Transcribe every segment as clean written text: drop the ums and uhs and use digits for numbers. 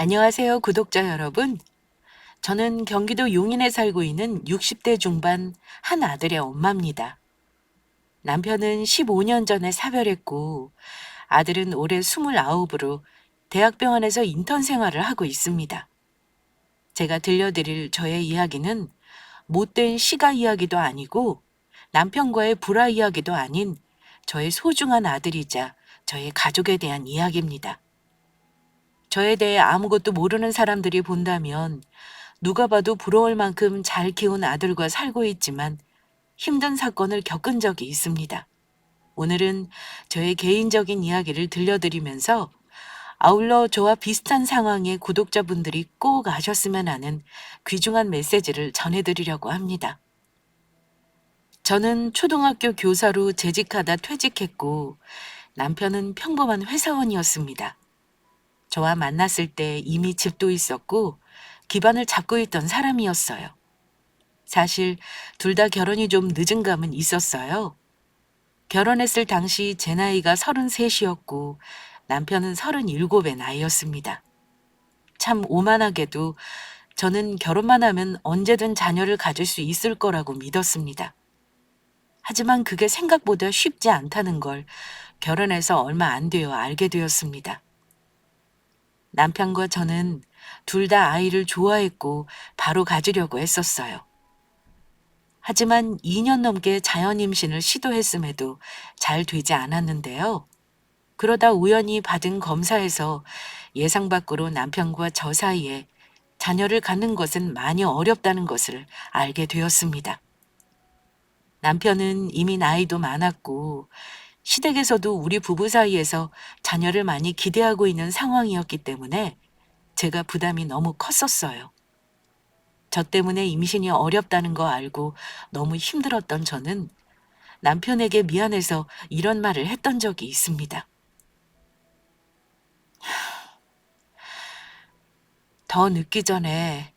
안녕하세요, 구독자 여러분. 저는 경기도 용인에 살고 있는 60대 중반 한 아들의 엄마입니다. 남편은 15년 전에 사별했고, 아들은 올해 29으로 대학병원에서 인턴 생활을 하고 있습니다. 제가 들려드릴 저의 이야기는 못된 시가 이야기도 아니고, 남편과의 불화 이야기도 아닌 저의 소중한 아들이자 저의 가족에 대한 이야기입니다. 저에 대해 아무것도 모르는 사람들이 본다면 누가 봐도 부러울 만큼 잘 키운 아들과 살고 있지만 힘든 사건을 겪은 적이 있습니다. 오늘은 저의 개인적인 이야기를 들려드리면서 아울러 저와 비슷한 상황의 구독자분들이 꼭 아셨으면 하는 귀중한 메시지를 전해드리려고 합니다. 저는 초등학교 교사로 재직하다 퇴직했고 남편은 평범한 회사원이었습니다. 저와 만났을 때 이미 집도 있었고 기반을 잡고 있던 사람이었어요. 사실 둘 다 결혼이 좀 늦은 감은 있었어요. 결혼했을 당시 제 나이가 33이었고 남편은 37의 나이였습니다. 참 오만하게도 저는 결혼만 하면 언제든 자녀를 가질 수 있을 거라고 믿었습니다. 하지만 그게 생각보다 쉽지 않다는 걸 결혼해서 얼마 안 되어 알게 되었습니다. 남편과 저는 둘 다 아이를 좋아했고 바로 가지려고 했었어요. 하지만 2년 넘게 자연 임신을 시도했음에도 잘 되지 않았는데요. 그러다 우연히 받은 검사에서 예상 밖으로 남편과 저 사이에 자녀를 갖는 것은 많이 어렵다는 것을 알게 되었습니다. 남편은 이미 나이도 많았고 시댁에서도 우리 부부 사이에서 자녀를 많이 기대하고 있는 상황이었기 때문에 제가 부담이 너무 컸었어요. 저 때문에 임신이 어렵다는 거 알고 너무 힘들었던 저는 남편에게 미안해서 이런 말을 했던 적이 있습니다. 더 늦기 전에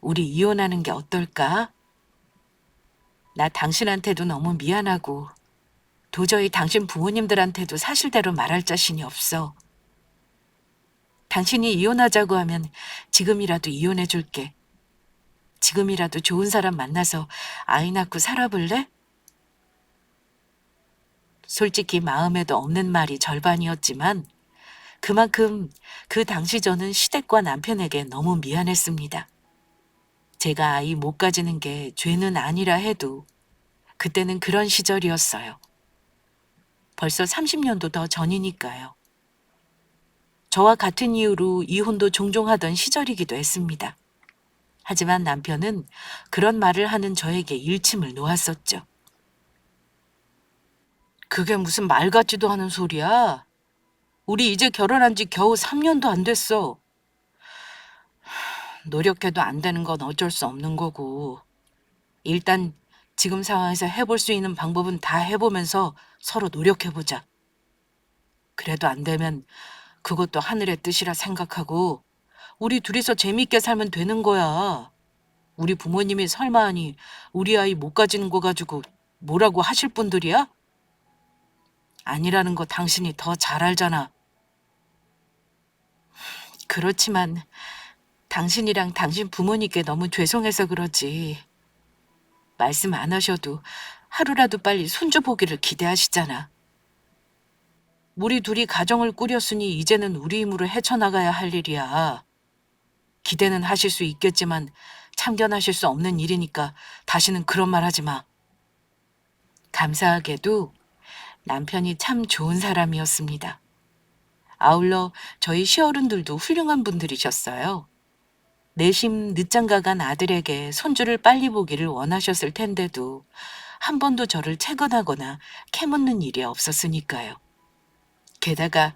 우리 이혼하는 게 어떨까? 나 당신한테도 너무 미안하고 도저히 당신 부모님들한테도 사실대로 말할 자신이 없어. 당신이 이혼하자고 하면 지금이라도 이혼해 줄게. 지금이라도 좋은 사람 만나서 아이 낳고 살아볼래? 솔직히 마음에도 없는 말이 절반이었지만 그만큼 그 당시 저는 시댁과 남편에게 너무 미안했습니다. 제가 아이 못 가지는 게 죄는 아니라 해도 그때는 그런 시절이었어요. 벌써 30년도 더 전이니까요. 저와 같은 이유로 이혼도 종종 하던 시절이기도 했습니다. 하지만 남편은 그런 말을 하는 저에게 일침을 놓았었죠. 그게 무슨 말 같지도 않은 소리야. 우리 이제 결혼한 지 겨우 3년도 안 됐어. 노력해도 안 되는 건 어쩔 수 없는 거고. 일단 지금 상황에서 해볼 수 있는 방법은 다 해보면서 서로 노력해보자. 그래도 안 되면 그것도 하늘의 뜻이라 생각하고 우리 둘이서 재밌게 살면 되는 거야. 우리 부모님이 설마 하니 우리 아이 못 가지는 거 가지고 뭐라고 하실 분들이야? 아니라는 거 당신이 더 잘 알잖아. 그렇지만 당신이랑 당신 부모님께 너무 죄송해서 그러지. 말씀 안 하셔도 하루라도 빨리 손주 보기를 기대하시잖아. 우리 둘이 가정을 꾸렸으니 이제는 우리 힘으로 헤쳐나가야 할 일이야. 기대는 하실 수 있겠지만 참견하실 수 없는 일이니까 다시는 그런 말 하지 마. 감사하게도 남편이 참 좋은 사람이었습니다. 아울러 저희 시어른들도 훌륭한 분들이셨어요. 내심 늦장가 간 아들에게 손주를 빨리 보기를 원하셨을 텐데도 한 번도 저를 채권하거나 캐묻는 일이 없었으니까요. 게다가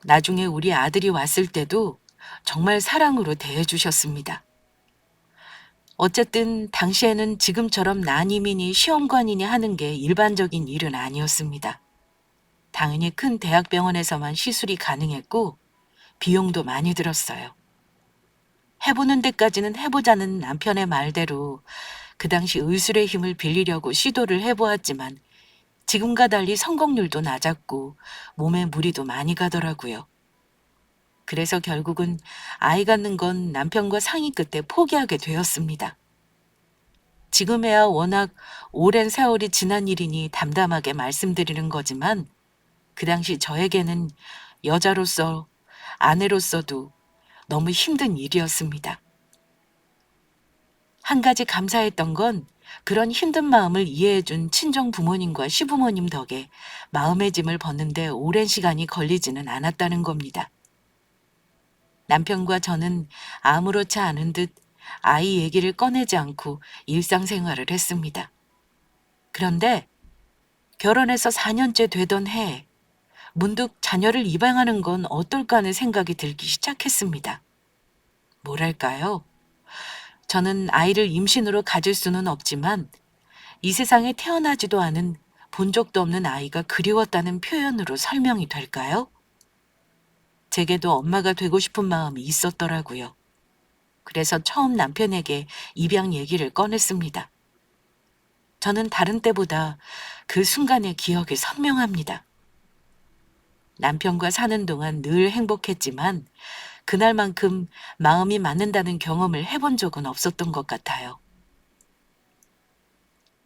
나중에 우리 아들이 왔을 때도 정말 사랑으로 대해주셨습니다. 어쨌든 당시에는 지금처럼 난이민이 시험관이니 하는 게 일반적인 일은 아니었습니다. 당연히 큰 대학병원에서만 시술이 가능했고 비용도 많이 들었어요. 해보는 데까지는 해보자는 남편의 말대로 그 당시 의술의 힘을 빌리려고 시도를 해보았지만 지금과 달리 성공률도 낮았고 몸에 무리도 많이 가더라고요. 그래서 결국은 아이 갖는 건 남편과 상의 끝에 포기하게 되었습니다. 지금에야 워낙 오랜 세월이 지난 일이니 담담하게 말씀드리는 거지만 그 당시 저에게는 여자로서, 아내로서도 너무 힘든 일이었습니다. 한 가지 감사했던 건 그런 힘든 마음을 이해해준 친정 부모님과 시부모님 덕에 마음의 짐을 벗는데 오랜 시간이 걸리지는 않았다는 겁니다. 남편과 저는 아무렇지 않은 듯 아이 얘기를 꺼내지 않고 일상생활을 했습니다. 그런데 결혼해서 4년째 되던 해에 문득 자녀를 입양하는 건 어떨까 하는 생각이 들기 시작했습니다. 뭐랄까요? 저는 아이를 임신으로 가질 수는 없지만 이 세상에 태어나지도 않은 본 적도 없는 아이가 그리웠다는 표현으로 설명이 될까요? 제게도 엄마가 되고 싶은 마음이 있었더라고요. 그래서 처음 남편에게 입양 얘기를 꺼냈습니다. 저는 다른 때보다 그 순간의 기억이 선명합니다. 남편과 사는 동안 늘 행복했지만 그날만큼 마음이 맞는다는 경험을 해본 적은 없었던 것 같아요.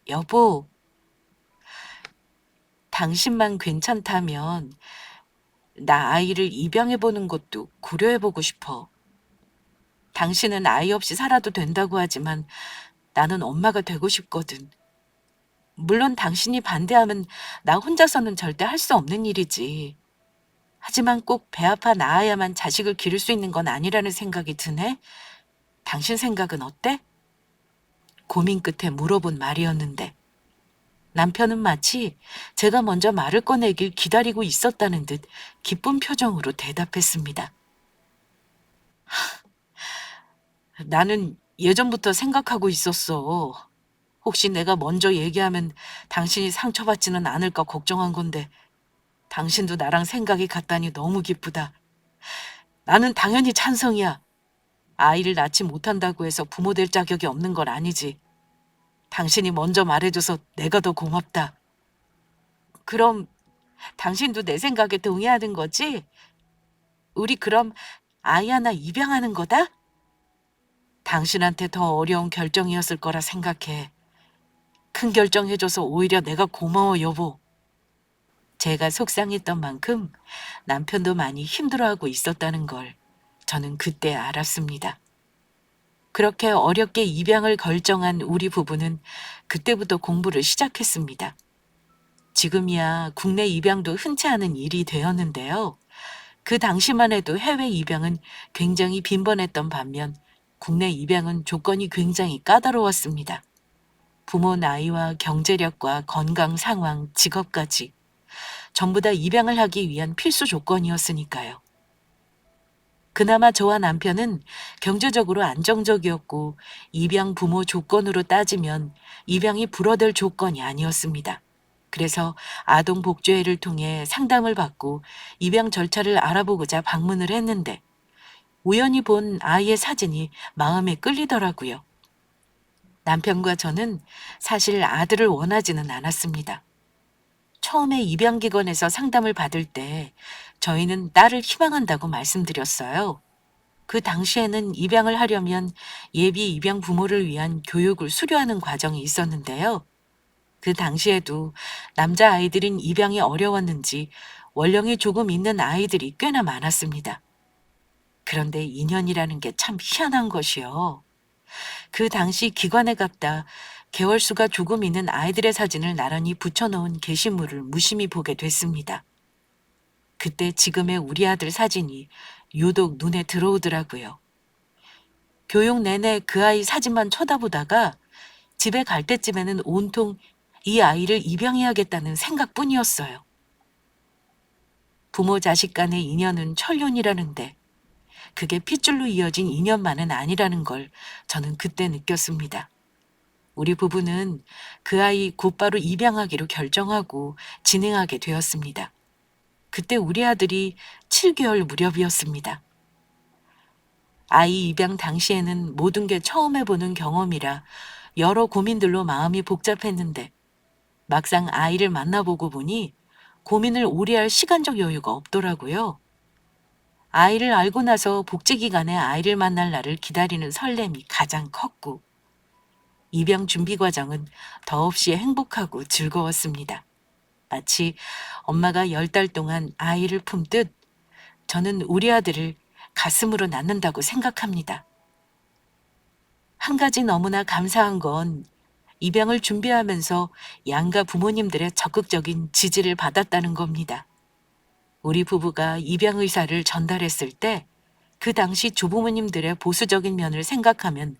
여보, 당신만 괜찮다면 나 아이를 입양해보는 것도 고려해보고 싶어. 당신은 아이 없이 살아도 된다고 하지만 나는 엄마가 되고 싶거든. 물론 당신이 반대하면 나 혼자서는 절대 할 수 없는 일이지. 하지만 꼭 배 아파 낳아야만 자식을 기를 수 있는 건 아니라는 생각이 드네. 당신 생각은 어때? 고민 끝에 물어본 말이었는데 남편은 마치 제가 먼저 말을 꺼내길 기다리고 있었다는 듯 기쁜 표정으로 대답했습니다. 나는 예전부터 생각하고 있었어. 혹시 내가 먼저 얘기하면 당신이 상처받지는 않을까 걱정한 건데 당신도 나랑 생각이 같다니 너무 기쁘다. 나는 당연히 찬성이야. 아이를 낳지 못한다고 해서 부모 될 자격이 없는 건 아니지. 당신이 먼저 말해줘서 내가 더 고맙다. 그럼 당신도 내 생각에 동의하는 거지? 우리 그럼 아이 하나 입양하는 거다? 당신한테 더 어려운 결정이었을 거라 생각해. 큰 결정 해줘서 오히려 내가 고마워, 여보. 제가 속상했던 만큼 남편도 많이 힘들어하고 있었다는 걸 저는 그때 알았습니다. 그렇게 어렵게 입양을 결정한 우리 부부는 그때부터 공부를 시작했습니다. 지금이야 국내 입양도 흔치 않은 일이 되었는데요. 그 당시만 해도 해외 입양은 굉장히 빈번했던 반면 국내 입양은 조건이 굉장히 까다로웠습니다. 부모 나이와 경제력과 건강 상황, 직업까지 전부 다 입양을 하기 위한 필수 조건이었으니까요. 그나마 저와 남편은 경제적으로 안정적이었고 입양 부모 조건으로 따지면 입양이 불어될 조건이 아니었습니다. 그래서 아동복지회를 통해 상담을 받고 입양 절차를 알아보고자 방문을 했는데 우연히 본 아이의 사진이 마음에 끌리더라고요. 남편과 저는 사실 아들을 원하지는 않았습니다. 처음에 입양기관에서 상담을 받을 때 저희는 딸을 희망한다고 말씀드렸어요. 그 당시에는 입양을 하려면 예비 입양 부모를 위한 교육을 수료하는 과정이 있었는데요. 그 당시에도 남자아이들인 입양이 어려웠는지 원령이 조금 있는 아이들이 꽤나 많았습니다. 그런데 인연이라는 게 참 희한한 것이요. 그 당시 기관에 갔다 개월수가 조금 있는 아이들의 사진을 나란히 붙여놓은 게시물을 무심히 보게 됐습니다. 그때 지금의 우리 아들 사진이 유독 눈에 들어오더라고요. 교육 내내 그 아이 사진만 쳐다보다가 집에 갈 때쯤에는 온통 이 아이를 입양해야겠다는 생각뿐이었어요. 부모 자식 간의 인연은 천륜이라는데 그게 핏줄로 이어진 인연만은 아니라는 걸 저는 그때 느꼈습니다. 우리 부부는 그 아이 곧바로 입양하기로 결정하고 진행하게 되었습니다. 그때 우리 아들이 7개월 무렵이었습니다. 아이 입양 당시에는 모든 게 처음 해보는 경험이라 여러 고민들로 마음이 복잡했는데 막상 아이를 만나보고 보니 고민을 오래 할 시간적 여유가 없더라고요. 아이를 알고 나서 복직기간에 아이를 만날 날을 기다리는 설렘이 가장 컸고, 입양 준비 과정은 더없이 행복하고 즐거웠습니다. 마치 엄마가 10달 동안 아이를 품듯 저는 우리 아들을 가슴으로 낳는다고 생각합니다. 한 가지 너무나 감사한 건 입양을 준비하면서 양가 부모님들의 적극적인 지지를 받았다는 겁니다. 우리 부부가 입양 의사를 전달했을 때 그 당시 조부모님들의 보수적인 면을 생각하면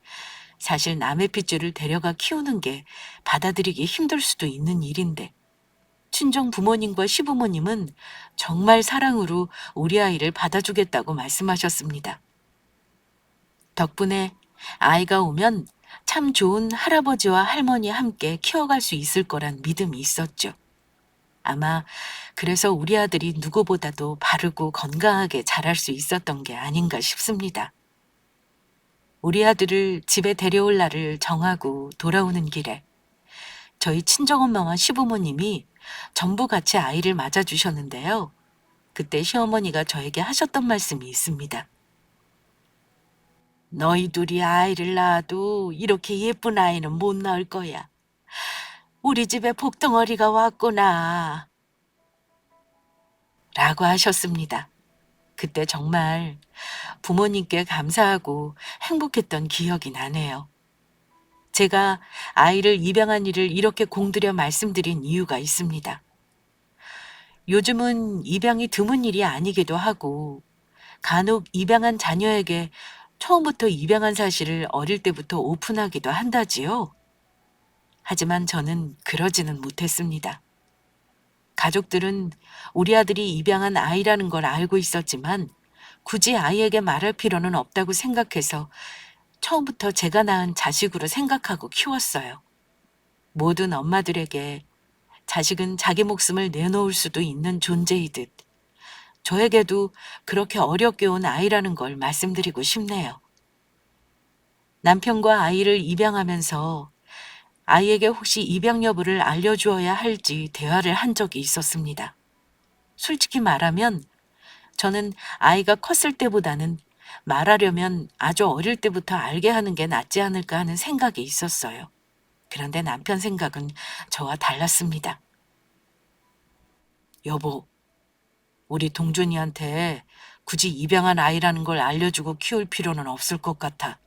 사실 남의 핏줄을 데려가 키우는 게 받아들이기 힘들 수도 있는 일인데, 친정 부모님과 시부모님은 정말 사랑으로 우리 아이를 받아주겠다고 말씀하셨습니다. 덕분에 아이가 오면 참 좋은 할아버지와 할머니 함께 키워갈 수 있을 거란 믿음이 있었죠. 아마 그래서 우리 아들이 누구보다도 바르고 건강하게 자랄 수 있었던 게 아닌가 싶습니다. 우리 아들을 집에 데려올 날을 정하고 돌아오는 길에 저희 친정엄마와 시부모님이 전부 같이 아이를 맞아주셨는데요. 그때 시어머니가 저에게 하셨던 말씀이 있습니다. 너희 둘이 아이를 낳아도 이렇게 예쁜 아이는 못 낳을 거야. 우리 집에 복덩어리가 왔구나. 라고 하셨습니다. 그때 정말 부모님께 감사하고 행복했던 기억이 나네요. 제가 아이를 입양한 일을 이렇게 공들여 말씀드린 이유가 있습니다. 요즘은 입양이 드문 일이 아니기도 하고, 간혹 입양한 자녀에게 처음부터 입양한 사실을 어릴 때부터 오픈하기도 한다지요. 하지만 저는 그러지는 못했습니다. 가족들은 우리 아들이 입양한 아이라는 걸 알고 있었지만 굳이 아이에게 말할 필요는 없다고 생각해서 처음부터 제가 낳은 자식으로 생각하고 키웠어요. 모든 엄마들에게 자식은 자기 목숨을 내놓을 수도 있는 존재이듯 저에게도 그렇게 어렵게 온 아이라는 걸 말씀드리고 싶네요. 남편과 아이를 입양하면서 아이에게 혹시 입양 여부를 알려주어야 할지 대화를 한 적이 있었습니다. 솔직히 말하면 저는 아이가 컸을 때보다는 말하려면 아주 어릴 때부터 알게 하는 게 낫지 않을까 하는 생각이 있었어요. 그런데 남편 생각은 저와 달랐습니다. 여보, 우리 동준이한테 굳이 입양한 아이라는 걸 알려주고 키울 필요는 없을 것 같아.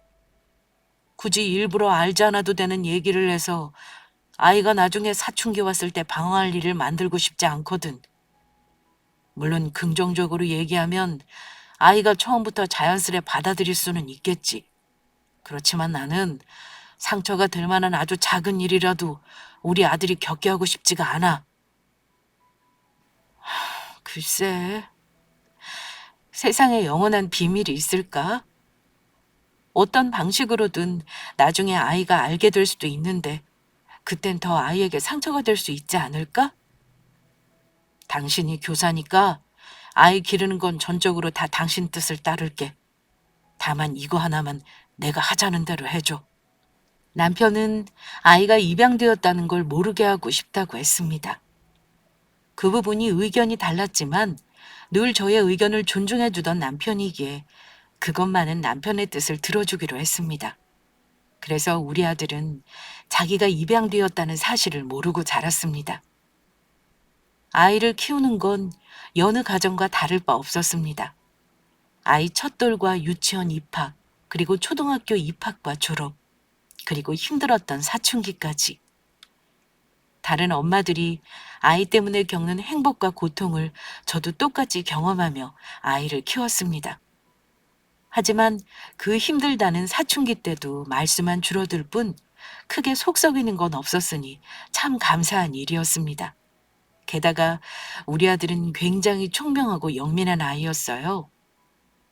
굳이 일부러 알지 않아도 되는 얘기를 해서 아이가 나중에 사춘기 왔을 때 방황할 일을 만들고 싶지 않거든. 물론 긍정적으로 얘기하면 아이가 처음부터 자연스레 받아들일 수는 있겠지. 그렇지만 나는 상처가 될 만한 아주 작은 일이라도 우리 아들이 겪게 하고 싶지가 않아. 글쎄, 세상에 영원한 비밀이 있을까? 어떤 방식으로든 나중에 아이가 알게 될 수도 있는데 그땐 더 아이에게 상처가 될 수 있지 않을까? 당신이 교사니까 아이 기르는 건 전적으로 다 당신 뜻을 따를게. 다만 이거 하나만 내가 하자는 대로 해줘. 남편은 아이가 입양되었다는 걸 모르게 하고 싶다고 했습니다. 그 부분이 의견이 달랐지만 늘 저의 의견을 존중해 주던 남편이기에 그것만은 남편의 뜻을 들어주기로 했습니다. 그래서 우리 아들은 자기가 입양되었다는 사실을 모르고 자랐습니다. 아이를 키우는 건 여느 가정과 다를 바 없었습니다. 아이 첫돌과 유치원 입학, 그리고 초등학교 입학과 졸업, 그리고 힘들었던 사춘기까지. 다른 엄마들이 아이 때문에 겪는 행복과 고통을 저도 똑같이 경험하며 아이를 키웠습니다. 하지만 그 힘들다는 사춘기 때도 말수만 줄어들 뿐 크게 속 썩이는 건 없었으니 참 감사한 일이었습니다. 게다가 우리 아들은 굉장히 총명하고 영민한 아이였어요.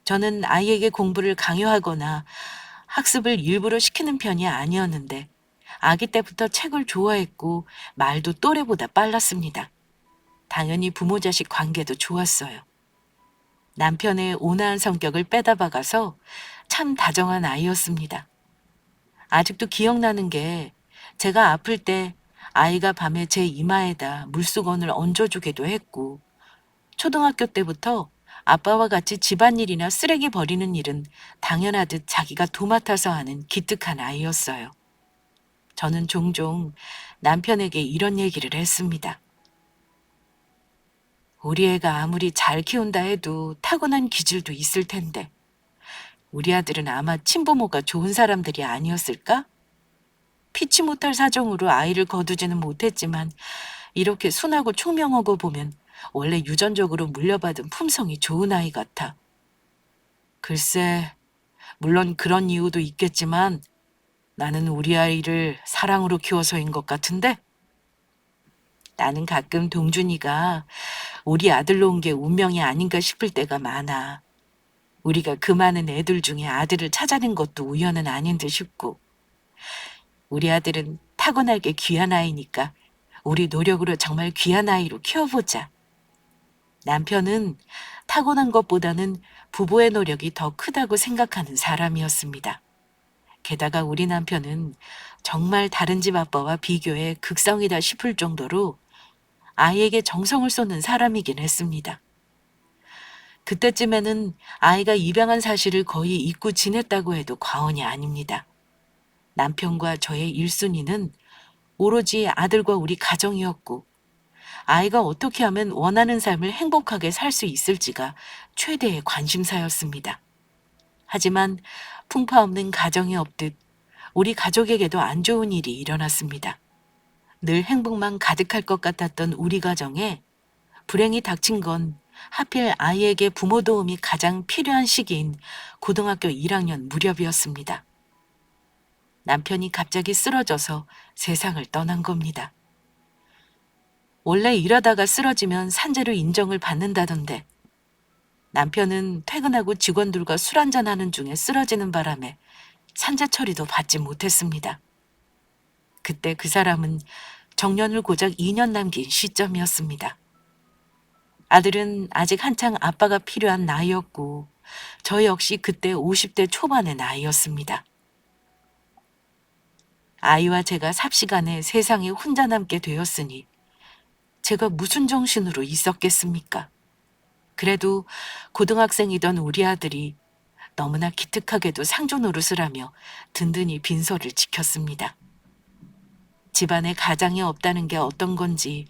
저는 아이에게 공부를 강요하거나 학습을 일부러 시키는 편이 아니었는데 아기 때부터 책을 좋아했고 말도 또래보다 빨랐습니다. 당연히 부모 자식 관계도 좋았어요. 남편의 온화한 성격을 빼다 박아서 참 다정한 아이였습니다. 아직도 기억나는 게 제가 아플 때 아이가 밤에 제 이마에다 물수건을 얹어주기도 했고 초등학교 때부터 아빠와 같이 집안일이나 쓰레기 버리는 일은 당연하듯 자기가 도맡아서 하는 기특한 아이였어요. 저는 종종 남편에게 이런 얘기를 했습니다. 우리 애가 아무리 잘 키운다 해도 타고난 기질도 있을 텐데, 우리 아들은 아마 친부모가 좋은 사람들이 아니었을까? 피치 못할 사정으로 아이를 거두지는 못했지만, 이렇게 순하고 총명하고 보면 원래 유전적으로 물려받은 품성이 좋은 아이 같아. 글쎄, 물론 그런 이유도 있겠지만 나는 우리 아이를 사랑으로 키워서인 것 같은데, 나는 가끔 동준이가 우리 아들로 온 게 운명이 아닌가 싶을 때가 많아. 우리가 그 많은 애들 중에 아들을 찾아낸 것도 우연은 아닌 듯 싶고, 우리 아들은 타고나게 귀한 아이니까 우리 노력으로 정말 귀한 아이로 키워보자. 남편은 타고난 것보다는 부부의 노력이 더 크다고 생각하는 사람이었습니다. 게다가 우리 남편은 정말 다른 집 아빠와 비교해 극성이다 싶을 정도로 아이에게 정성을 쏟는 사람이긴 했습니다. 그때쯤에는 아이가 입양한 사실을 거의 잊고 지냈다고 해도 과언이 아닙니다. 남편과 저의 1순위는 오로지 아들과 우리 가정이었고, 아이가 어떻게 하면 원하는 삶을 행복하게 살 수 있을지가 최대의 관심사였습니다. 하지만 풍파 없는 가정이 없듯 우리 가족에게도 안 좋은 일이 일어났습니다. 늘 행복만 가득할 것 같았던 우리 가정에 불행이 닥친 건 하필 아이에게 부모 도움이 가장 필요한 시기인 고등학교 1학년 무렵이었습니다. 남편이 갑자기 쓰러져서 세상을 떠난 겁니다. 원래 일하다가 쓰러지면 산재로 인정을 받는다던데, 남편은 퇴근하고 직원들과 술 한잔하는 중에 쓰러지는 바람에 산재 처리도 받지 못했습니다. 그때 그 사람은 정년을 고작 2년 남긴 시점이었습니다. 아들은 아직 한창 아빠가 필요한 나이였고, 저 역시 그때 50대 초반의 나이였습니다. 아이와 제가 삽시간에 세상에 혼자 남게 되었으니 제가 무슨 정신으로 있었겠습니까? 그래도 고등학생이던 우리 아들이 너무나 기특하게도 상조 노릇을 하며 든든히 빈소를 지켰습니다. 집안에 가장이 없다는 게 어떤 건지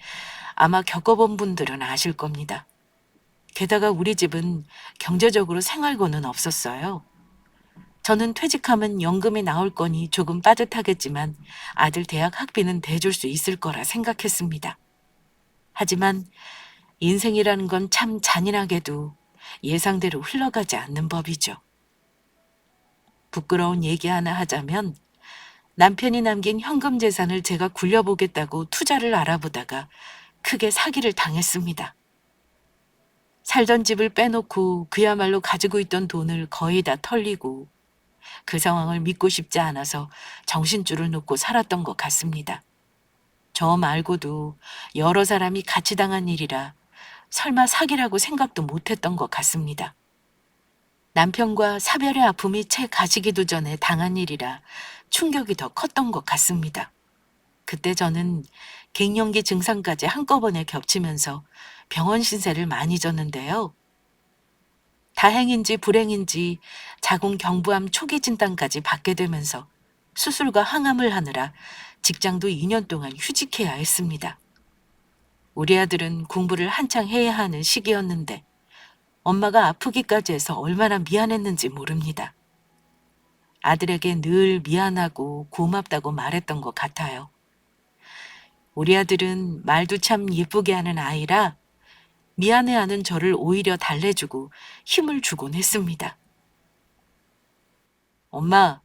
아마 겪어본 분들은 아실 겁니다. 게다가 우리 집은 경제적으로 생활고는 없었어요. 저는 퇴직하면 연금이 나올 거니 조금 빠듯하겠지만 아들 대학 학비는 대줄 수 있을 거라 생각했습니다. 하지만 인생이라는 건 참 잔인하게도 예상대로 흘러가지 않는 법이죠. 부끄러운 얘기 하나 하자면 남편이 남긴 현금 재산을 제가 굴려보겠다고 투자를 알아보다가 크게 사기를 당했습니다. 살던 집을 빼놓고 그야말로 가지고 있던 돈을 거의 다 털리고, 그 상황을 믿고 싶지 않아서 정신줄을 놓고 살았던 것 같습니다. 저 말고도 여러 사람이 같이 당한 일이라 설마 사기라고 생각도 못했던 것 같습니다. 남편과 사별의 아픔이 채 가시기도 전에 당한 일이라 충격이 더 컸던 것 같습니다. 그때 저는 갱년기 증상까지 한꺼번에 겹치면서 병원 신세를 많이 졌는데요. 다행인지 불행인지 자궁경부암 초기 진단까지 받게 되면서 수술과 항암을 하느라 직장도 2년 동안 휴직해야 했습니다. 우리 아들은 공부를 한창 해야 하는 시기였는데 엄마가 아프기까지 해서 얼마나 미안했는지 모릅니다. 아들에게 늘 미안하고 고맙다고 말했던 것 같아요. 우리 아들은 말도 참 예쁘게 하는 아이라 미안해하는 저를 오히려 달래주고 힘을 주곤 했습니다. 엄마,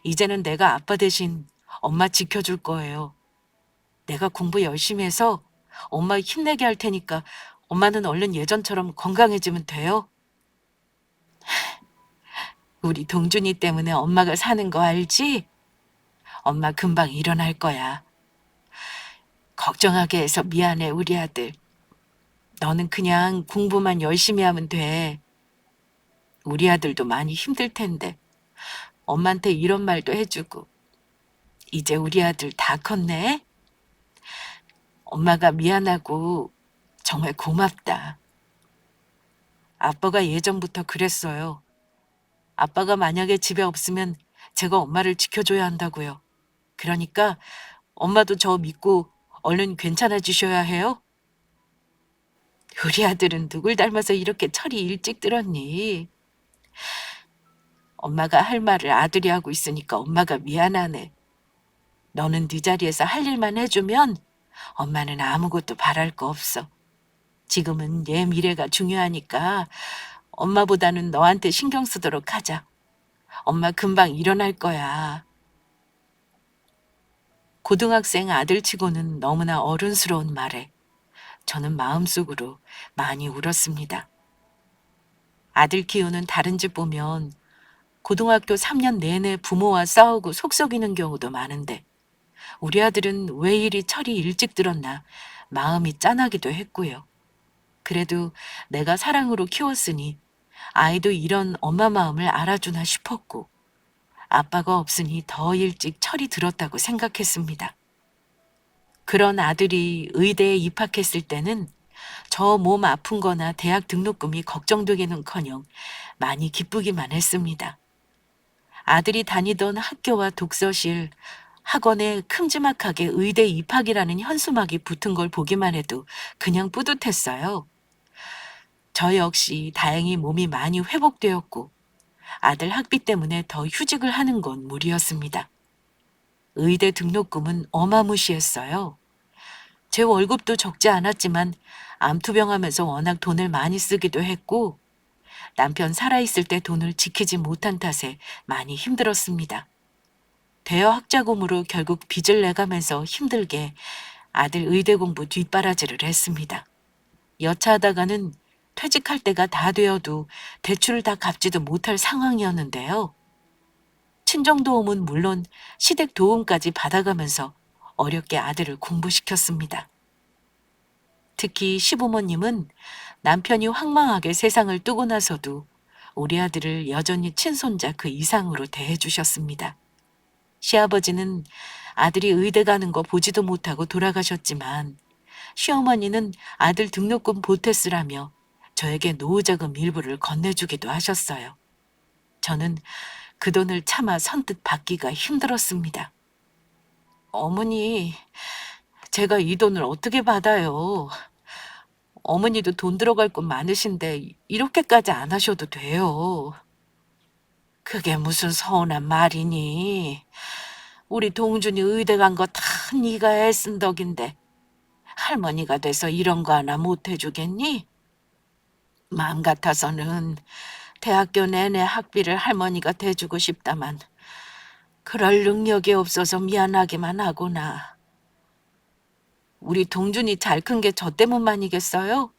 이제는 내가 아빠 대신 엄마 지켜줄 거예요. 내가 공부 열심히 해서 엄마 힘내게 할 테니까 엄마는 얼른 예전처럼 건강해지면 돼요. 우리 동준이 때문에 엄마가 사는 거 알지? 엄마 금방 일어날 거야. 걱정하게 해서 미안해, 우리 아들. 너는 그냥 공부만 열심히 하면 돼. 우리 아들도 많이 힘들 텐데 엄마한테 이런 말도 해주고. 이제 우리 아들 다 컸네. 엄마가 미안하고 정말 고맙다. 아빠가 예전부터 그랬어요. 아빠가 만약에 집에 없으면 제가 엄마를 지켜줘야 한다고요. 그러니까 엄마도 저 믿고 얼른 괜찮아지셔야 해요. 우리 아들은 누굴 닮아서 이렇게 철이 일찍 들었니? 엄마가 할 말을 아들이 하고 있으니까 엄마가 미안하네. 너는 네 자리에서 할 일만 해주면 엄마는 아무것도 바랄 거 없어. 지금은 내 미래가 중요하니까 엄마보다는 너한테 신경 쓰도록 하자. 엄마 금방 일어날 거야. 고등학생 아들치고는 너무나 어른스러운 말에 저는 마음속으로 많이 울었습니다. 아들 키우는 다른 집 보면 고등학교 3년 내내 부모와 싸우고 속 썩이는 경우도 많은데 우리 아들은 왜 이리 철이 일찍 들었나 마음이 짠하기도 했고요. 그래도 내가 사랑으로 키웠으니 아이도 이런 엄마 마음을 알아주나 싶었고 아빠가 없으니 더 일찍 철이 들었다고 생각했습니다. 그런 아들이 의대에 입학했을 때는 저 몸 아픈 거나 대학 등록금이 걱정되기는커녕 많이 기쁘기만 했습니다. 아들이 다니던 학교와 독서실, 학원에 큼지막하게 의대 입학이라는 현수막이 붙은 걸 보기만 해도 그냥 뿌듯했어요. 저 역시 다행히 몸이 많이 회복되었고 아들 학비 때문에 더 휴직을 하는 건 무리였습니다. 의대 등록금은 어마무시했어요. 제 월급도 적지 않았지만 암투병하면서 워낙 돈을 많이 쓰기도 했고 남편 살아있을 때 돈을 지키지 못한 탓에 많이 힘들었습니다. 대여 학자금으로 결국 빚을 내가면서 힘들게 아들 의대 공부 뒷바라지를 했습니다. 여차하다가는 퇴직할 때가 다 되어도 대출을 다 갚지도 못할 상황이었는데요. 친정도움은 물론 시댁 도움까지 받아가면서 어렵게 아들을 공부시켰습니다. 특히 시부모님은 남편이 황망하게 세상을 뜨고 나서도 우리 아들을 여전히 친손자 그 이상으로 대해주셨습니다. 시아버지는 아들이 의대 가는 거 보지도 못하고 돌아가셨지만 시어머니는 아들 등록금 보태 쓰라며 저에게 노후자금 일부를 건네주기도 하셨어요. 저는 그 돈을 차마 선뜻 받기가 힘들었습니다. 어머니, 제가 이 돈을 어떻게 받아요? 어머니도 돈 들어갈 곳 많으신데 이렇게까지 안 하셔도 돼요. 그게 무슨 서운한 말이니? 우리 동준이 의대 간 거 다 네가 애쓴 덕인데 할머니가 돼서 이런 거 하나 못 해주겠니? 마음 같아서는 대학교 내내 학비를 할머니가 대주고 싶다만 그럴 능력이 없어서 미안하기만 하구나. 우리 동준이 잘 큰 게 저 때문만이겠어요?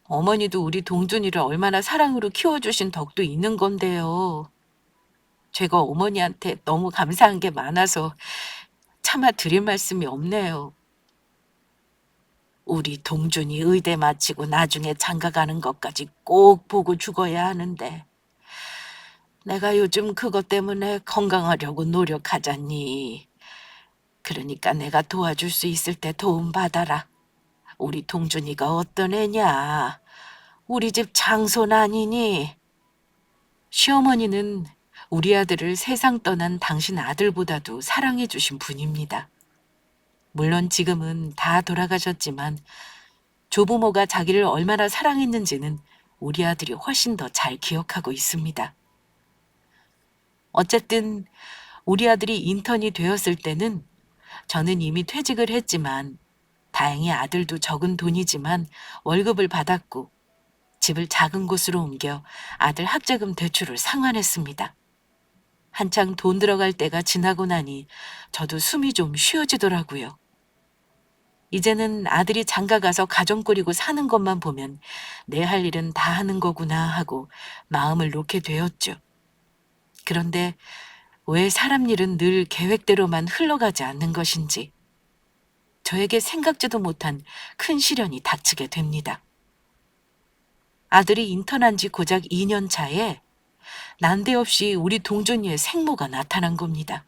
어머니도 우리 동준이를 얼마나 사랑으로 키워주신 덕도 있는 건데요. 제가 어머니한테 너무 감사한 게 많아서 차마 드릴 말씀이 없네요. 우리 동준이 의대 마치고 나중에 장가 가는 것까지 꼭 보고 죽어야 하는데 내가 요즘 그것 때문에 건강하려고 노력하잖니. 그러니까 내가 도와줄 수 있을 때 도움 받아라. 우리 동준이가 어떤 애냐? 우리 집 장손 아니니? 시어머니는 우리 아들을 세상 떠난 당신 아들보다도 사랑해 주신 분입니다. 물론 지금은 다 돌아가셨지만 조부모가 자기를 얼마나 사랑했는지는 우리 아들이 훨씬 더 잘 기억하고 있습니다. 어쨌든 우리 아들이 인턴이 되었을 때는 저는 이미 퇴직을 했지만 다행히 아들도 적은 돈이지만 월급을 받았고 집을 작은 곳으로 옮겨 아들 학자금 대출을 상환했습니다. 한창 돈 들어갈 때가 지나고 나니 저도 숨이 좀 쉬어지더라고요. 이제는 아들이 장가 가서 가정 꾸리고 사는 것만 보면 내 할 일은 다 하는 거구나 하고 마음을 놓게 되었죠. 그런데 왜 사람 일은 늘 계획대로만 흘러가지 않는 것인지 저에게 생각지도 못한 큰 시련이 닥치게 됩니다. 아들이 인턴한 지 고작 2년 차에 난데없이 우리 동준이의 생모가 나타난 겁니다.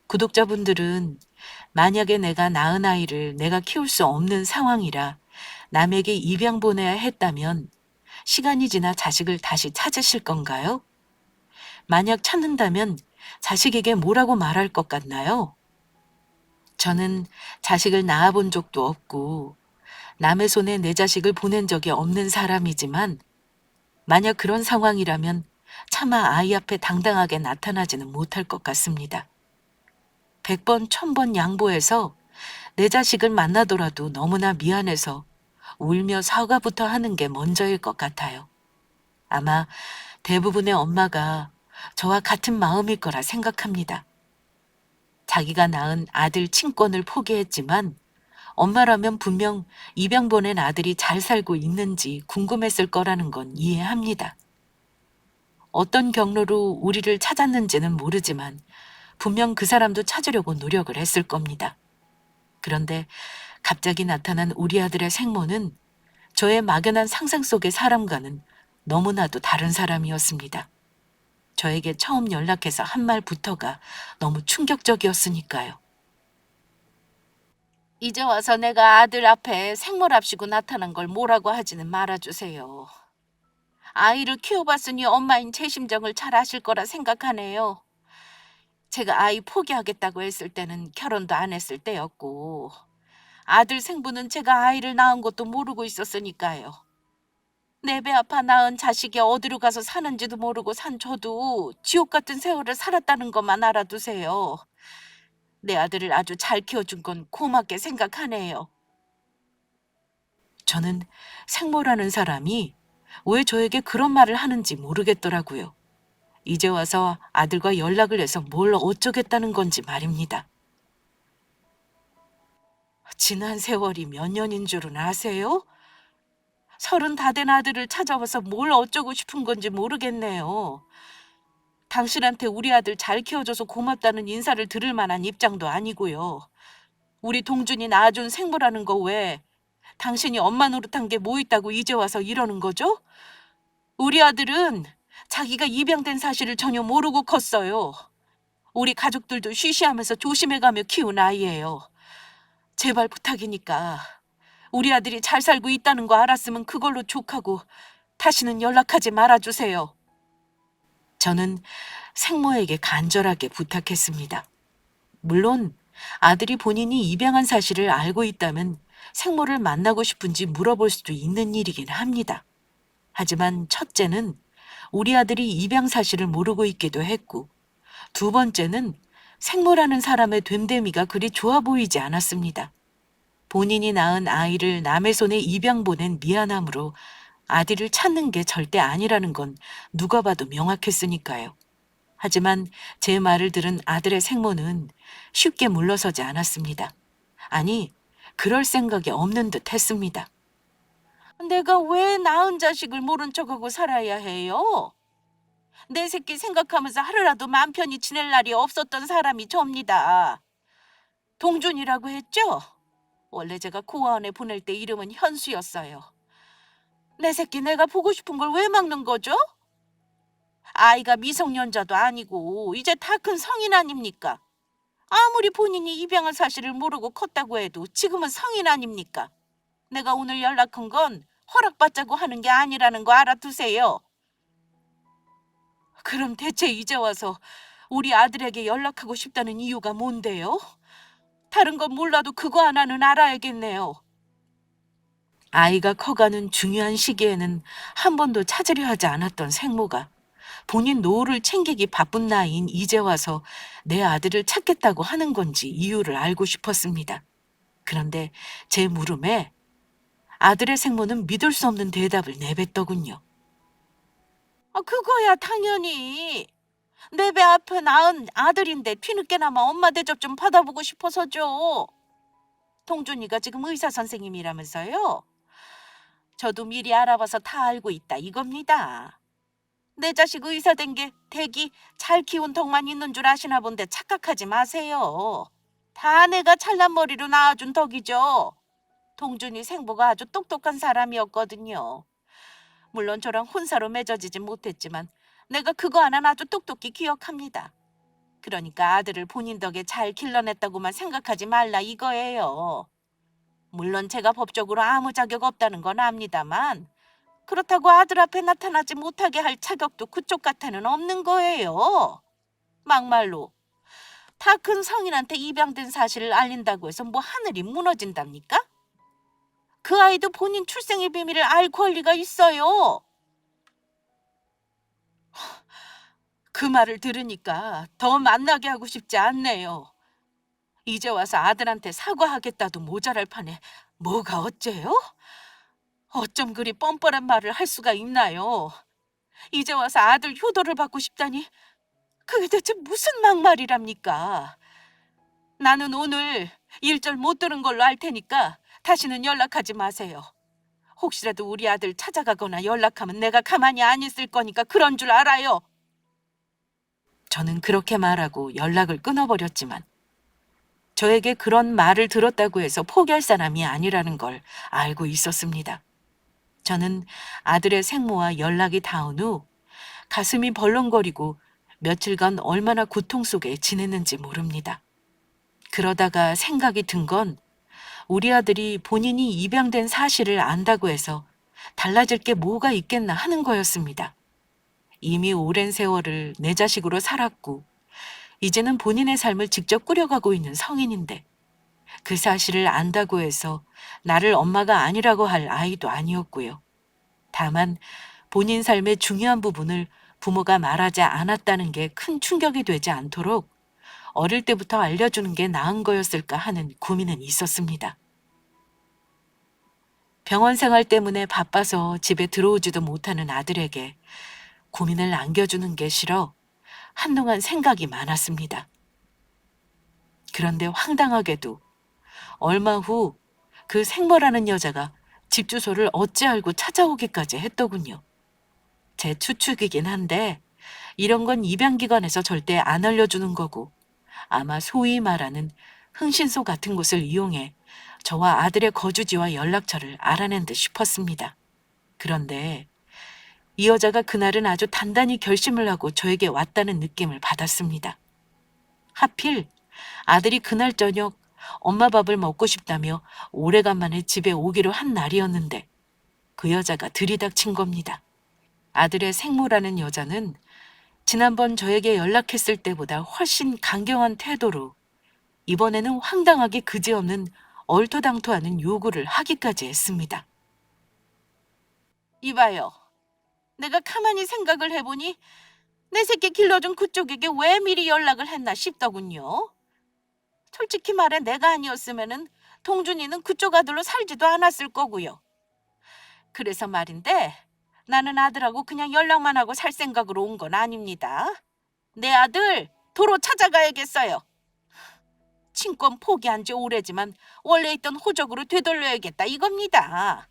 구독자분들은 만약에 내가 낳은 아이를 내가 키울 수 없는 상황이라 남에게 입양 보내야 했다면 시간이 지나 자식을 다시 찾으실 건가요? 만약 찾는다면 자식에게 뭐라고 말할 것 같나요? 저는 자식을 낳아본 적도 없고 남의 손에 내 자식을 보낸 적이 없는 사람이지만 만약 그런 상황이라면 차마 아이 앞에 당당하게 나타나지는 못할 것 같습니다. 100번, 1000번 양보해서 내 자식을 만나더라도 너무나 미안해서 울며 사과부터 하는 게 먼저일 것 같아요. 아마 대부분의 엄마가 저와 같은 마음일 거라 생각합니다. 자기가 낳은 아들 친권을 포기했지만 엄마라면 분명 입양 보낸 아들이 잘 살고 있는지 궁금했을 거라는 건 이해합니다. 어떤 경로로 우리를 찾았는지는 모르지만 분명 그 사람도 찾으려고 노력을 했을 겁니다. 그런데 갑자기 나타난 우리 아들의 생모는 저의 막연한 상상 속의 사람과는 너무나도 다른 사람이었습니다. 저에게 처음 연락해서 한 말부터가 너무 충격적이었으니까요. 이제 와서 내가 아들 앞에 생모랍시고 나타난 걸 뭐라고 하지는 말아주세요. 아이를 키워봤으니 엄마인 제 심정을 잘 아실 거라 생각하네요. 제가 아이 포기하겠다고 했을 때는 결혼도 안 했을 때였고 아들 생부는 제가 아이를 낳은 것도 모르고 있었으니까요. 내 배 아파 낳은 자식이 어디로 가서 사는지도 모르고 산 저도 지옥 같은 세월을 살았다는 것만 알아두세요. 내 아들을 아주 잘 키워준 건 고맙게 생각하네요. 저는 생모라는 사람이 왜 저에게 그런 말을 하는지 모르겠더라고요. 이제 와서 아들과 연락을 해서 뭘 어쩌겠다는 건지 말입니다. 지난 세월이 몇 년인 줄은 아세요? 30 다 된 아들을 찾아와서 뭘 어쩌고 싶은 건지 모르겠네요. 당신한테 우리 아들 잘 키워줘서 고맙다는 인사를 들을 만한 입장도 아니고요. 우리 동준이 낳아준 생모라는 거 외에 당신이 엄마 노릇한 게 뭐 있다고 이제 와서 이러는 거죠? 우리 아들은 자기가 입양된 사실을 전혀 모르고 컸어요. 우리 가족들도 쉬쉬하면서 조심해가며 키운 아이예요. 제발 부탁이니까 우리 아들이 잘 살고 있다는 거 알았으면 그걸로 족하고 다시는 연락하지 말아주세요. 저는 생모에게 간절하게 부탁했습니다. 물론 아들이 본인이 입양한 사실을 알고 있다면 생모를 만나고 싶은지 물어볼 수도 있는 일이긴 합니다. 하지만 첫째는 우리 아들이 입양 사실을 모르고 있기도 했고 두 번째는 생모라는 사람의 됨됨이가 그리 좋아 보이지 않았습니다. 본인이 낳은 아이를 남의 손에 입양 보낸 미안함으로 아들을 찾는 게 절대 아니라는 건 누가 봐도 명확했으니까요. 하지만 제 말을 들은 아들의 생모는 쉽게 물러서지 않았습니다. 아니, 그럴 생각이 없는 듯 했습니다. 내가 왜 낳은 자식을 모른 척하고 살아야 해요? 내 새끼 생각하면서 하루라도 맘 편히 지낼 날이 없었던 사람이 접니다. 동준이라고 했죠? 원래 제가 고아원에 보낼 때 이름은 현수였어요. 내 새끼 내가 보고 싶은 걸 왜 막는 거죠? 아이가 미성년자도 아니고 이제 다 큰 성인 아닙니까? 아무리 본인이 입양한 사실을 모르고 컸다고 해도 지금은 성인 아닙니까? 내가 오늘 연락한 건 허락받자고 하는 게 아니라는 거 알아두세요. 그럼 대체 이제 와서 우리 아들에게 연락하고 싶다는 이유가 뭔데요? 다른 건 몰라도 그거 하나는 알아야겠네요. 아이가 커가는 중요한 시기에는 한 번도 찾으려 하지 않았던 생모가 본인 노후를 챙기기 바쁜 나이인 이제 와서 내 아들을 찾겠다고 하는 건지 이유를 알고 싶었습니다. 그런데 제 물음에 아들의 생모는 믿을 수 없는 대답을 내뱉더군요. 그거야 당연히. 내 배 앞에 낳은 아들인데 뒤늦게나마 엄마 대접 좀 받아보고 싶어서죠. 동준이가 지금 의사 선생님이라면서요. 저도 미리 알아봐서 다 알고 있다 이겁니다. 내 자식 의사 된 게 대기 잘 키운 덕만 있는 줄 아시나 본데 착각하지 마세요. 다 내가 잘난 머리로 낳아준 덕이죠. 동준이 생보가 아주 똑똑한 사람이었거든요. 물론 저랑 혼사로 맺어지진 못했지만 내가 그거 하나는 아주 똑똑히 기억합니다. 그러니까 아들을 본인 덕에 잘 길러냈다고만 생각하지 말라 이거예요. 물론 제가 법적으로 아무 자격 없다는 건 압니다만 그렇다고 아들 앞에 나타나지 못하게 할 자격도 그쪽 같아는 없는 거예요. 막말로 다 큰 성인한테 입양된 사실을 알린다고 해서 뭐 하늘이 무너진답니까? 그 아이도 본인 출생의 비밀을 알 권리가 있어요. 그 말을 들으니까 더 만나게 하고 싶지 않네요. 이제 와서 아들한테 사과하겠다도 모자랄 판에 뭐가 어째요? 어쩜 그리 뻔뻔한 말을 할 수가 있나요? 이제 와서 아들 효도를 받고 싶다니 그게 대체 무슨 막말이랍니까? 나는 오늘 일절 못 들은 걸로 알 테니까 다시는 연락하지 마세요. 혹시라도 우리 아들 찾아가거나 연락하면 내가 가만히 안 있을 거니까 그런 줄 알아요. 저는 그렇게 말하고 연락을 끊어버렸지만 저에게 그런 말을 들었다고 해서 포기할 사람이 아니라는 걸 알고 있었습니다. 저는 아들의 생모와 연락이 닿은 후 가슴이 벌렁거리고 며칠간 얼마나 고통 속에 지냈는지 모릅니다. 그러다가 생각이 든 건 우리 아들이 본인이 입양된 사실을 안다고 해서 달라질 게 뭐가 있겠나 하는 거였습니다. 이미 오랜 세월을 내 자식으로 살았고 이제는 본인의 삶을 직접 꾸려가고 있는 성인인데 그 사실을 안다고 해서 나를 엄마가 아니라고 할 아이도 아니었고요. 다만 본인 삶의 중요한 부분을 부모가 말하지 않았다는 게 큰 충격이 되지 않도록 어릴 때부터 알려주는 게 나은 거였을까 하는 고민은 있었습니다. 병원 생활 때문에 바빠서 집에 들어오지도 못하는 아들에게 고민을 안겨주는 게 싫어 한동안 생각이 많았습니다. 그런데 황당하게도 얼마 후 그 생모라는 여자가 집 주소를 어찌 알고 찾아오기까지 했더군요. 제 추측이긴 한데 이런 건 입양기관에서 절대 안 알려주는 거고 아마 소위 말하는 흥신소 같은 곳을 이용해 저와 아들의 거주지와 연락처를 알아낸 듯 싶었습니다. 그런데 이 여자가 그날은 아주 단단히 결심을 하고 저에게 왔다는 느낌을 받았습니다. 하필 아들이 그날 저녁 엄마 밥을 먹고 싶다며 오래간만에 집에 오기로 한 날이었는데 그 여자가 들이닥친 겁니다. 아들의 생모라는 여자는 지난번 저에게 연락했을 때보다 훨씬 강경한 태도로 이번에는 황당하게 그지없는 얼토당토하는 요구를 하기까지 했습니다. 이봐요. 내가 가만히 생각을 해보니 내 새끼 길러준 그쪽에게 왜 미리 연락을 했나 싶더군요. 솔직히 말해 내가 아니었으면은 동준이는 그쪽 아들로 살지도 않았을 거고요. 그래서 말인데 나는 아들하고 그냥 연락만 하고 살 생각으로 온 건 아닙니다. 내 아들 도로 찾아가야겠어요. 친권 포기한 지 오래지만 원래 있던 호적으로 되돌려야겠다 이겁니다.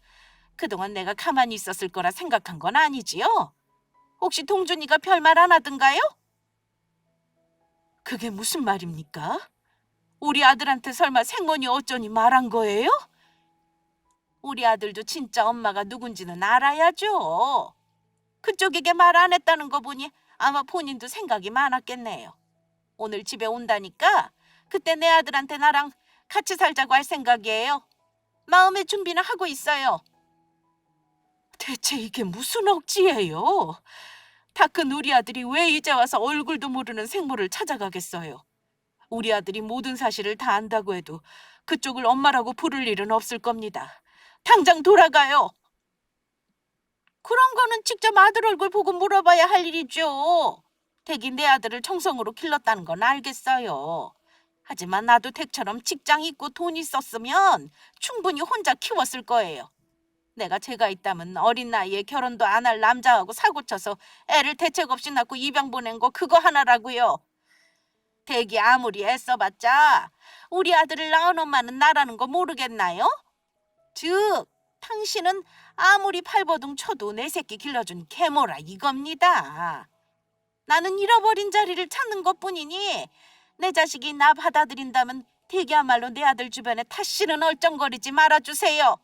그동안 내가 가만히 있었을 거라 생각한 건 아니지요? 혹시 동준이가 별말 안 하던가요? 그게 무슨 말입니까? 우리 아들한테 설마 생모니 어쩌니 말한 거예요? 우리 아들도 진짜 엄마가 누군지는 알아야죠. 그쪽에게 말 안 했다는 거 보니 아마 본인도 생각이 많았겠네요. 오늘 집에 온다니까 그때 내 아들한테 나랑 같이 살자고 할 생각이에요. 마음의 준비는 하고 있어요. 대체 이게 무슨 억지예요? 다 큰 우리 아들이 왜 이제 와서 얼굴도 모르는 생모를 찾아가겠어요? 우리 아들이 모든 사실을 다 안다고 해도 그쪽을 엄마라고 부를 일은 없을 겁니다. 당장 돌아가요. 그런 거는 직접 아들 얼굴 보고 물어봐야 할 일이죠. 댁이 내 아들을 정성으로 길렀다는 건 알겠어요. 하지만 나도 댁처럼 직장 있고 돈 있었으면 충분히 혼자 키웠을 거예요. 내가 죄가 있다면 어린 나이에 결혼도 안 할 남자하고 사고쳐서 애를 대책 없이 낳고 입양 보낸 거 그거 하나라고요. 댁이 아무리 애써봤자 우리 아들을 낳은 엄마는 나라는 거 모르겠나요? 즉, 당신은 아무리 발버둥 쳐도 내 새끼 길러준 계모라 이겁니다. 나는 잃어버린 자리를 찾는 것뿐이니 내 자식이 나 받아들인다면 댁이야말로 내 아들 주변에 다시는 얼쩡거리지 말아주세요.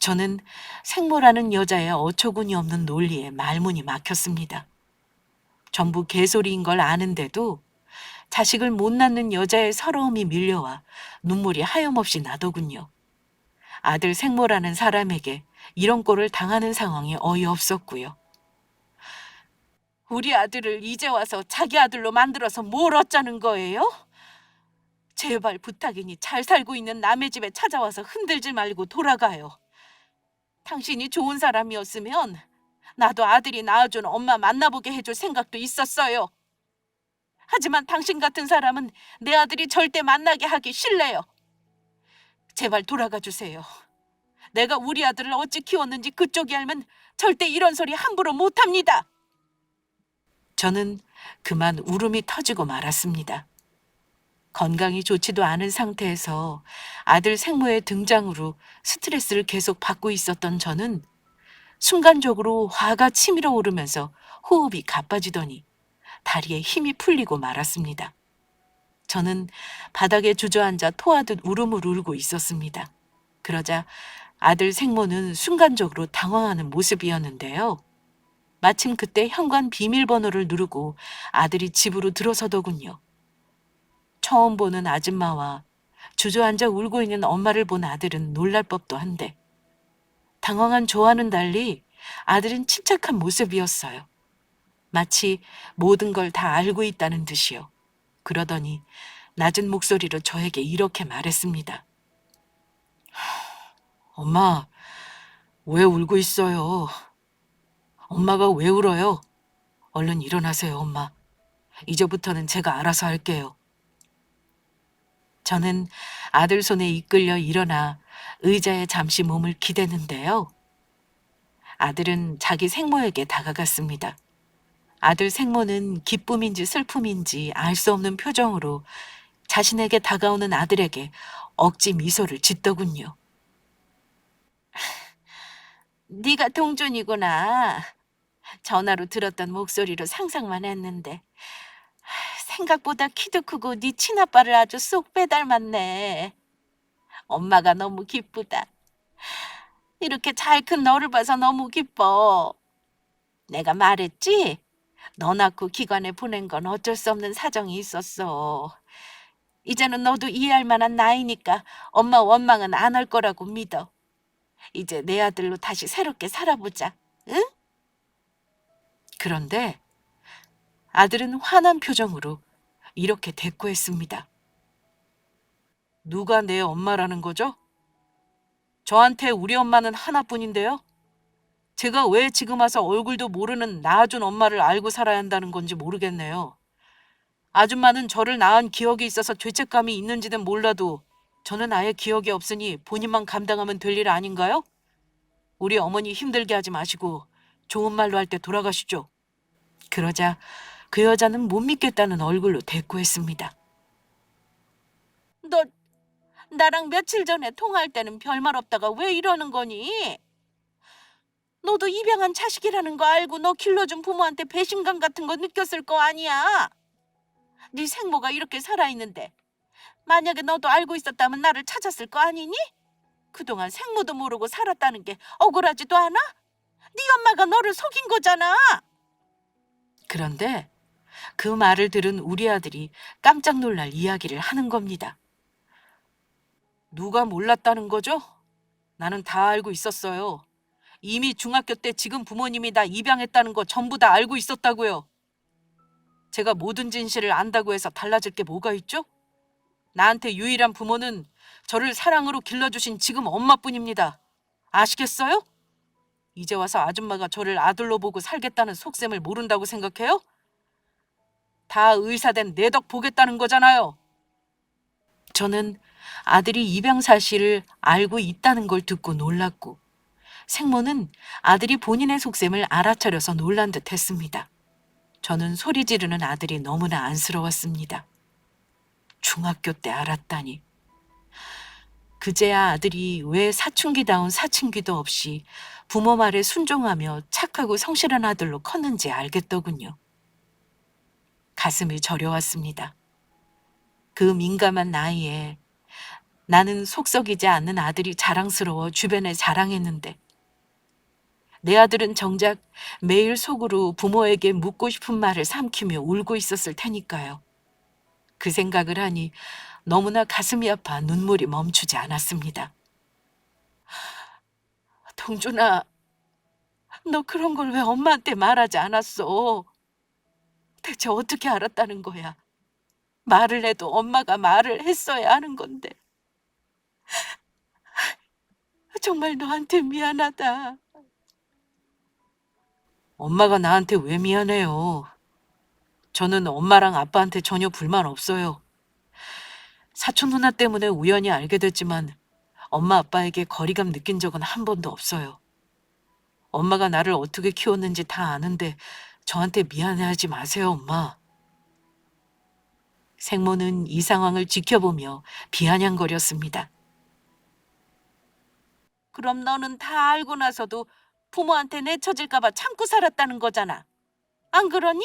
저는 생모라는 여자의 어처구니 없는 논리에 말문이 막혔습니다. 전부 개소리인 걸 아는데도 자식을 못 낳는 여자의 서러움이 밀려와 눈물이 하염없이 나더군요. 아들 생모라는 사람에게 이런 꼴을 당하는 상황이 어이없었고요. 우리 아들을 이제 와서 자기 아들로 만들어서 뭘 어쩌는 거예요? 제발 부탁이니 잘 살고 있는 남의 집에 찾아와서 흔들지 말고 돌아가요. 당신이 좋은 사람이었으면 나도 아들이 낳아준 엄마 만나보게 해줄 생각도 있었어요. 하지만 당신 같은 사람은 내 아들이 절대 만나게 하기 싫래요. 제발 돌아가 주세요. 내가 우리 아들을 어찌 키웠는지 그쪽이 알면 절대 이런 소리 함부로 못합니다. 저는 그만 울음이 터지고 말았습니다. 건강이 좋지도 않은 상태에서 아들 생모의 등장으로 스트레스를 계속 받고 있었던 저는 순간적으로 화가 치밀어 오르면서 호흡이 가빠지더니 다리에 힘이 풀리고 말았습니다. 저는 바닥에 주저앉아 토하듯 울음을 울고 있었습니다. 그러자 아들 생모는 순간적으로 당황하는 모습이었는데요. 마침 그때 현관 비밀번호를 누르고 아들이 집으로 들어서더군요. 처음 보는 아줌마와 주저앉아 울고 있는 엄마를 본 아들은 놀랄 법도 한데 당황한 저와는 달리 아들은 침착한 모습이었어요. 마치 모든 걸 다 알고 있다는 듯이요. 그러더니 낮은 목소리로 저에게 이렇게 말했습니다. 엄마, 왜 울고 있어요? 엄마가 왜 울어요? 얼른 일어나세요, 엄마. 이제부터는 제가 알아서 할게요. 저는 아들 손에 이끌려 일어나 의자에 잠시 몸을 기대는데요. 아들은 자기 생모에게 다가갔습니다. 아들 생모는 기쁨인지 슬픔인지 알 수 없는 표정으로 자신에게 다가오는 아들에게 억지 미소를 짓더군요. 네가 동준이구나. 전화로 들었던 목소리로 상상만 했는데 생각보다 키도 크고 네 친아빠를 아주 쏙 빼닮았네. 엄마가 너무 기쁘다. 이렇게 잘 큰 너를 봐서 너무 기뻐. 내가 말했지? 너 낳고 기관에 보낸 건 어쩔 수 없는 사정이 있었어. 이제는 너도 이해할 만한 나이니까 엄마 원망은 안 할 거라고 믿어. 이제 내 아들로 다시 새롭게 살아보자. 응? 그런데 아들은 화난 표정으로 이렇게 대꾸했습니다. 누가 내 엄마라는 거죠? 저한테 우리 엄마는 하나뿐인데요. 제가 왜 지금 와서 얼굴도 모르는 낳아준 엄마를 알고 살아야 한다는 건지 모르겠네요. 아줌마는 저를 낳은 기억이 있어서 죄책감이 있는지는 몰라도 저는 아예 기억이 없으니 본인만 감당하면 될 일 아닌가요? 우리 어머니 힘들게 하지 마시고 좋은 말로 할 때 돌아가시죠. 그러자 그 여자는 못 믿겠다는 얼굴로 대꾸했습니다. 너 나랑 며칠 전에 통화할 때는 별말 없다가 왜 이러는 거니? 너도 입양한 자식이라는 거 알고 너 길러준 부모한테 배신감 같은 거 느꼈을 거 아니야. 네 생모가 이렇게 살아있는데 만약에 너도 알고 있었다면 나를 찾았을 거 아니니? 그동안 생모도 모르고 살았다는 게 억울하지도 않아? 네 엄마가 너를 속인 거잖아. 그런데 그 말을 들은 우리 아들이 깜짝 놀랄 이야기를 하는 겁니다. 누가 몰랐다는 거죠? 나는 다 알고 있었어요. 이미 중학교 때 지금 부모님이 나 입양했다는 거 전부 다 알고 있었다고요. 제가 모든 진실을 안다고 해서 달라질 게 뭐가 있죠? 나한테 유일한 부모는 저를 사랑으로 길러주신 지금 엄마뿐입니다. 아시겠어요? 이제 와서 아줌마가 저를 아들로 보고 살겠다는 속셈을 모른다고 생각해요? 다 의사된 내 덕 보겠다는 거잖아요. 저는 아들이 입양 사실을 알고 있다는 걸 듣고 놀랐고 생모는 아들이 본인의 속셈을 알아차려서 놀란 듯 했습니다. 저는 소리 지르는 아들이 너무나 안쓰러웠습니다. 중학교 때 알았다니. 그제야 아들이 왜 사춘기다운 사춘기도 없이 부모 말에 순종하며 착하고 성실한 아들로 컸는지 알겠더군요. 가슴이 저려왔습니다. 그 민감한 나이에 나는 속썩이지 않는 아들이 자랑스러워 주변에 자랑했는데 내 아들은 정작 매일 속으로 부모에게 묻고 싶은 말을 삼키며 울고 있었을 테니까요. 그 생각을 하니 너무나 가슴이 아파 눈물이 멈추지 않았습니다. 동준아, 너 그런 걸 왜 엄마한테 말하지 않았어? 대체 어떻게 알았다는 거야? 말을 해도 엄마가 말을 했어야 하는 건데. 정말 너한테 미안하다. 엄마가 나한테 왜 미안해요? 저는 엄마랑 아빠한테 전혀 불만 없어요. 사촌 누나 때문에 우연히 알게 됐지만 엄마 아빠에게 거리감 느낀 적은 한 번도 없어요. 엄마가 나를 어떻게 키웠는지 다 아는데 저한테 미안해하지 마세요, 엄마. 생모는 이 상황을 지켜보며 비아냥거렸습니다. 그럼 너는 다 알고 나서도 부모한테 내쳐질까 봐 참고 살았다는 거잖아. 안 그러니?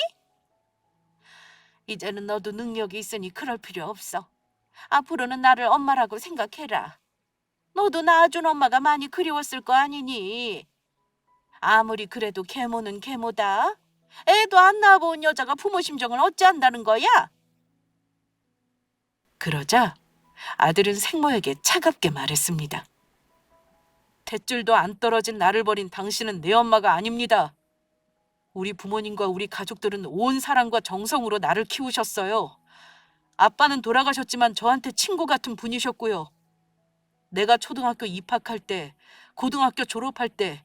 이제는 너도 능력이 있으니 그럴 필요 없어. 앞으로는 나를 엄마라고 생각해라. 너도 낳아준 엄마가 많이 그리웠을 거 아니니. 아무리 그래도 계모는 계모다. 애도 안 낳아본 여자가 부모 심정을 어찌 안다는 거야? 그러자 아들은 생모에게 차갑게 말했습니다. 탯줄도 안 떨어진 나를 버린 당신은 내 엄마가 아닙니다. 우리 부모님과 우리 가족들은 온 사랑과 정성으로 나를 키우셨어요. 아빠는 돌아가셨지만 저한테 친구 같은 분이셨고요. 내가 초등학교 입학할 때, 고등학교 졸업할 때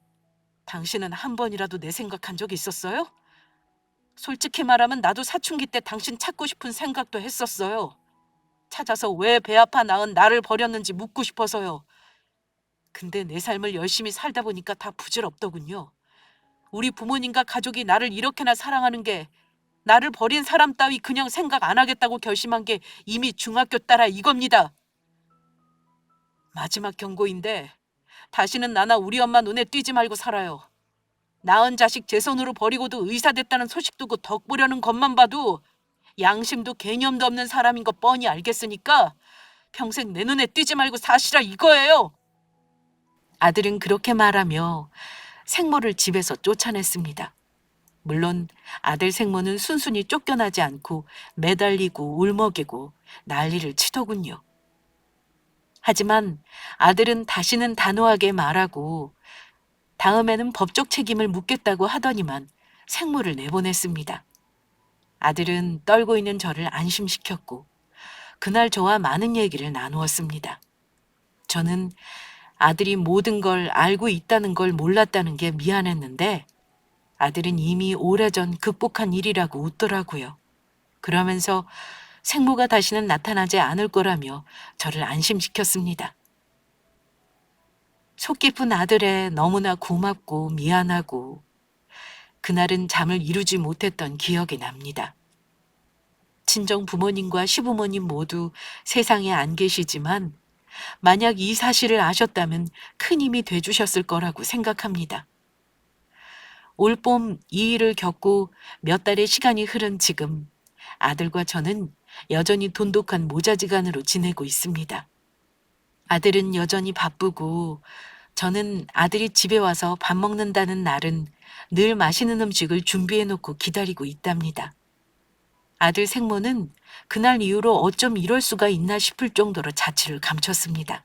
당신은 한 번이라도 내 생각한 적 있었어요? 솔직히 말하면 나도 사춘기 때 당신 찾고 싶은 생각도 했었어요. 찾아서 왜 배 아파 낳은 나를 버렸는지 묻고 싶어서요. 근데 내 삶을 열심히 살다 보니까 다 부질없더군요. 우리 부모님과 가족이 나를 이렇게나 사랑하는 게 나를 버린 사람 따위 그냥 생각 안 하겠다고 결심한 게 이미 중학교 따라 이겁니다. 마지막 경고인데 다시는 나나 우리 엄마 눈에 띄지 말고 살아요. 낳은 자식 제 손으로 버리고도 의사 됐다는 소식 두고 덕 보려는 것만 봐도 양심도 개념도 없는 사람인 거 뻔히 알겠으니까 평생 내 눈에 띄지 말고 사시라 이거예요. 아들은 그렇게 말하며 생모를 집에서 쫓아냈습니다. 물론 아들 생모는 순순히 쫓겨나지 않고 매달리고 울먹이고 난리를 치더군요. 하지만 아들은 다시는 단호하게 말하고 다음에는 법적 책임을 묻겠다고 하더니만 생모를 내보냈습니다. 아들은 떨고 있는 저를 안심시켰고 그날 저와 많은 얘기를 나누었습니다. 저는 아들이 모든 걸 알고 있다는 걸 몰랐다는 게 미안했는데 아들은 이미 오래전 극복한 일이라고 웃더라고요. 그러면서 생모가 다시는 나타나지 않을 거라며 저를 안심시켰습니다. 속 깊은 아들에 너무나 고맙고 미안하고 그날은 잠을 이루지 못했던 기억이 납니다. 친정 부모님과 시부모님 모두 세상에 안 계시지만 만약 이 사실을 아셨다면 큰 힘이 돼주셨을 거라고 생각합니다. 올봄 이 일을 겪고 몇 달의 시간이 흐른 지금 아들과 저는 여전히 돈독한 모자지간으로 지내고 있습니다. 아들은 여전히 바쁘고 저는 아들이 집에 와서 밥 먹는다는 날은 늘 맛있는 음식을 준비해 놓고 기다리고 있답니다. 아들 생모는 그날 이후로 어쩜 이럴 수가 있나 싶을 정도로 자취를 감췄습니다.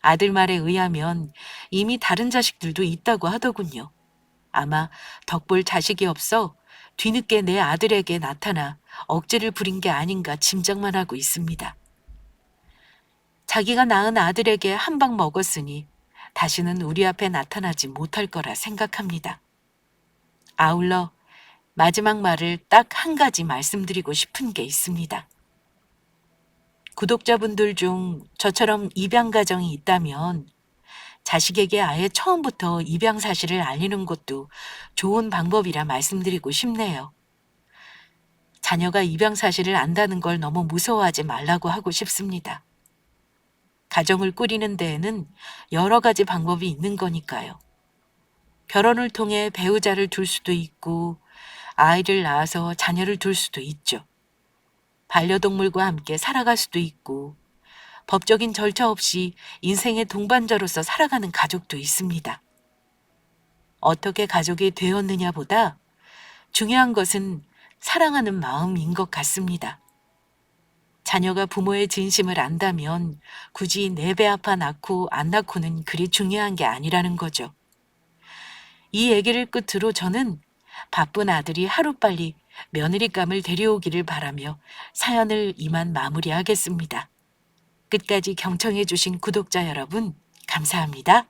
아들 말에 의하면 이미 다른 자식들도 있다고 하더군요. 아마 덕볼 자식이 없어 뒤늦게 내 아들에게 나타나 억지를 부린 게 아닌가 짐작만 하고 있습니다. 자기가 낳은 아들에게 한 방 먹었으니 다시는 우리 앞에 나타나지 못할 거라 생각합니다. 아울러 마지막 말을 딱 한 가지 말씀드리고 싶은 게 있습니다. 구독자분들 중 저처럼 입양 가정이 있다면 자식에게 아예 처음부터 입양 사실을 알리는 것도 좋은 방법이라 말씀드리고 싶네요. 자녀가 입양 사실을 안다는 걸 너무 무서워하지 말라고 하고 싶습니다. 가정을 꾸리는 데에는 여러 가지 방법이 있는 거니까요. 결혼을 통해 배우자를 둘 수도 있고 아이를 낳아서 자녀를 둘 수도 있죠. 반려동물과 함께 살아갈 수도 있고 법적인 절차 없이 인생의 동반자로서 살아가는 가족도 있습니다. 어떻게 가족이 되었느냐보다 중요한 것은 사랑하는 마음인 것 같습니다. 자녀가 부모의 진심을 안다면 굳이 내 배 아파 낳고 안 낳고는 그리 중요한 게 아니라는 거죠. 이 얘기를 끝으로 저는 바쁜 아들이 하루빨리 며느리감을 데려오기를 바라며 사연을 이만 마무리하겠습니다. 끝까지 경청해 주신 구독자 여러분, 감사합니다.